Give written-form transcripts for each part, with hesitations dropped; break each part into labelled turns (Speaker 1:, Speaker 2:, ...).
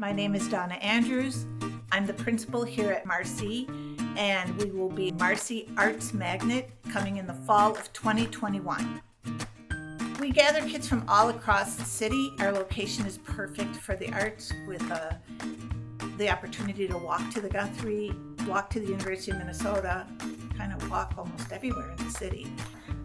Speaker 1: My name is Donna Andrews. I'm the principal here at Marcy, and we will be Marcy Arts Magnet coming in the fall of 2021. We gather kids from all across the city. Our location is perfect for the arts with the opportunity to walk to the Guthrie, walk to the University of Minnesota, kind of walk almost everywhere in the city.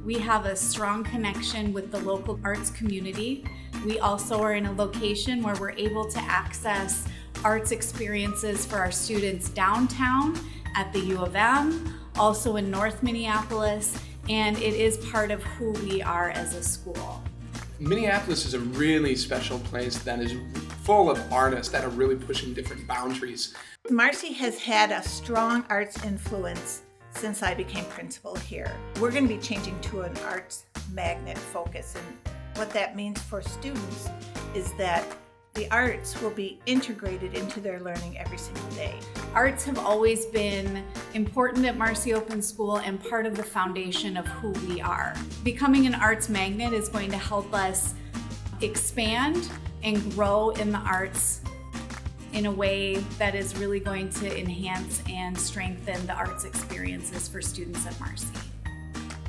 Speaker 2: We have a strong connection with the local arts community. We also are in a location where we're able to access arts experiences for our students downtown at the U of M, also in North Minneapolis, and it is part of who we are as a school.
Speaker 3: Minneapolis is a really special place that is full of artists that are really pushing different boundaries.
Speaker 1: Marcy has had a strong arts influence since I became principal here. We're going to be changing to an arts magnet focus, and what that means for students is that the arts will be integrated into their learning every single day.
Speaker 2: Arts have always been important at Marcy Open School and part of the foundation of who we are. Becoming an arts magnet is going to help us expand and grow in the arts in a way that is really going to enhance and strengthen the arts experiences for students at Marcy.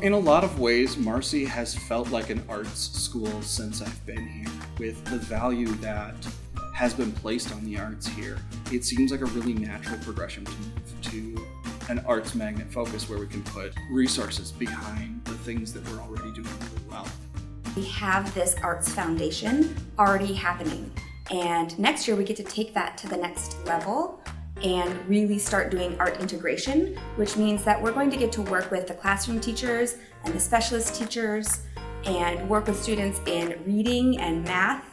Speaker 4: In a lot of ways, Marcy has felt like an arts school since I've been here. With the value that has been placed on the arts here, it seems like a really natural progression to move to an arts magnet focus where we can put resources behind the things that we're already doing really well.
Speaker 5: We have this arts foundation already happening, and next year we get to take that to the next level and really start doing art integration, which means that we're going to get to work with the classroom teachers and the specialist teachers and work with students in reading and math,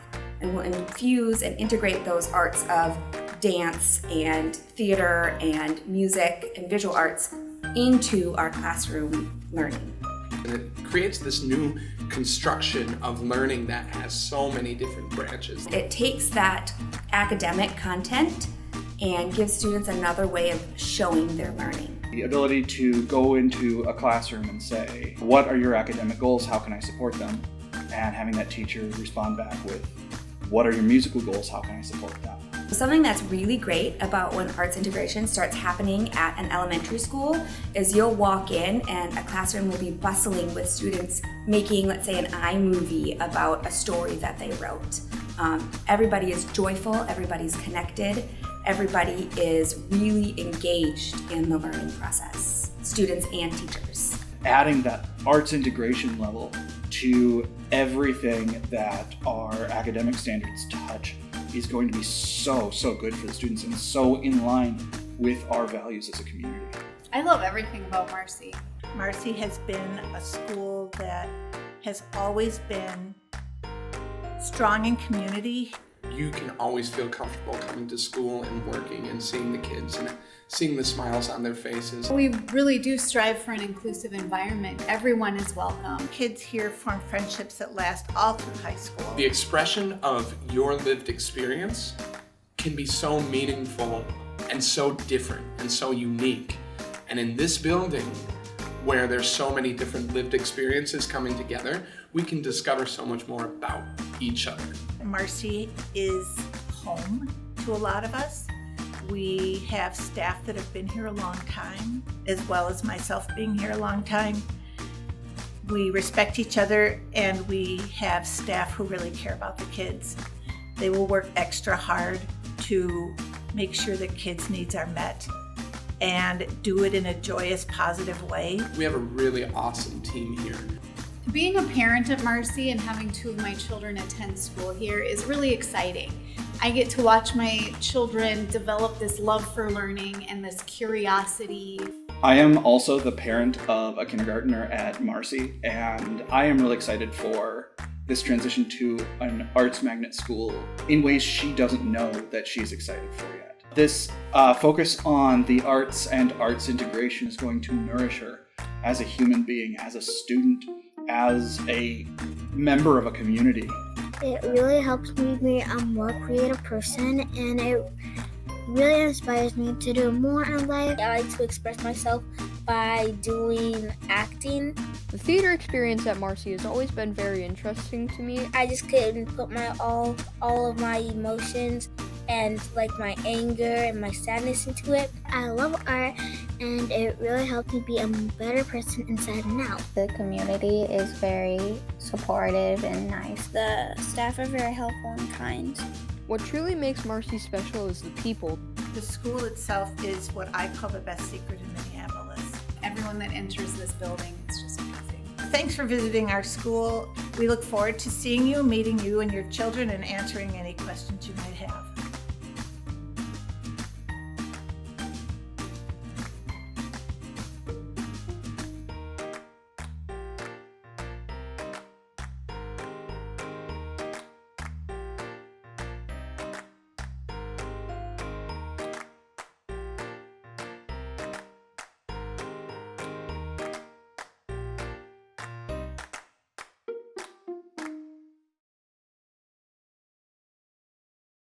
Speaker 5: and we'll infuse and integrate those arts of dance and theater and music and visual arts into our classroom learning.
Speaker 3: And it creates this new construction of learning that has so many different branches.
Speaker 5: It takes that academic content and gives students another way of showing their learning.
Speaker 4: The ability to go into a classroom and say, what are your academic goals? How can I support them? And having that teacher respond back with, what are your musical goals? How can I support them?
Speaker 5: Something that's really great about when arts integration starts happening at an elementary school is you'll walk in and a classroom will be bustling with students making, let's say, an iMovie about a story that they wrote. Everybody is joyful, everybody's connected, everybody is really engaged in the learning process, students and teachers.
Speaker 4: Adding that arts integration level to everything that our academic standards touch is going to be so good for the students and so in line with our values as a community.
Speaker 2: I love everything about Marcy.
Speaker 1: Marcy has been a school that has always been strong in community.
Speaker 3: You can always feel comfortable coming to school and working and seeing the kids and seeing the smiles on their faces.
Speaker 2: We really do strive for an inclusive environment. Everyone is welcome.
Speaker 1: Kids here form friendships that last all through high school.
Speaker 3: The expression of your lived experience can be so meaningful and so different and so unique. And in this building, where there's so many different lived experiences coming together, we can discover so much more about each other.
Speaker 1: Marcy is home to a lot of us. We have staff that have been here a long time, as well as myself being here a long time. We respect each other, and we have staff who really care about the kids. They will work extra hard to make sure that kids' needs are met and do it in a joyous, positive way.
Speaker 3: We have a really awesome team here.
Speaker 2: Being a parent at Marcy and having two of my children attend school here is really exciting. I get to watch my children develop this love for learning and this curiosity.
Speaker 4: I am also the parent of a kindergartner at Marcy, and I am really excited for this transition to an arts magnet school in ways she doesn't know that she's excited for yet. This focus on the arts and arts integration is going to nourish her as a human being, as a student, as a member of a community.
Speaker 6: It really helps me be a more creative person, and it really inspires me to do more in life. I like to express myself by doing acting.
Speaker 7: The theater experience at Marcy has always been very interesting to me.
Speaker 6: I just couldn't put all of my emotions and like my anger and my sadness into it. I love art, and it really helped me be a better person inside and out.
Speaker 8: The community is very supportive and nice.
Speaker 9: The staff are very helpful and kind.
Speaker 7: What truly makes Marcy special is the people.
Speaker 1: The school itself is what I call the best secret in Minneapolis.
Speaker 2: Everyone that enters this building is just amazing.
Speaker 1: Thanks for visiting our school. We look forward to seeing you, meeting you and your children, and answering any questions you may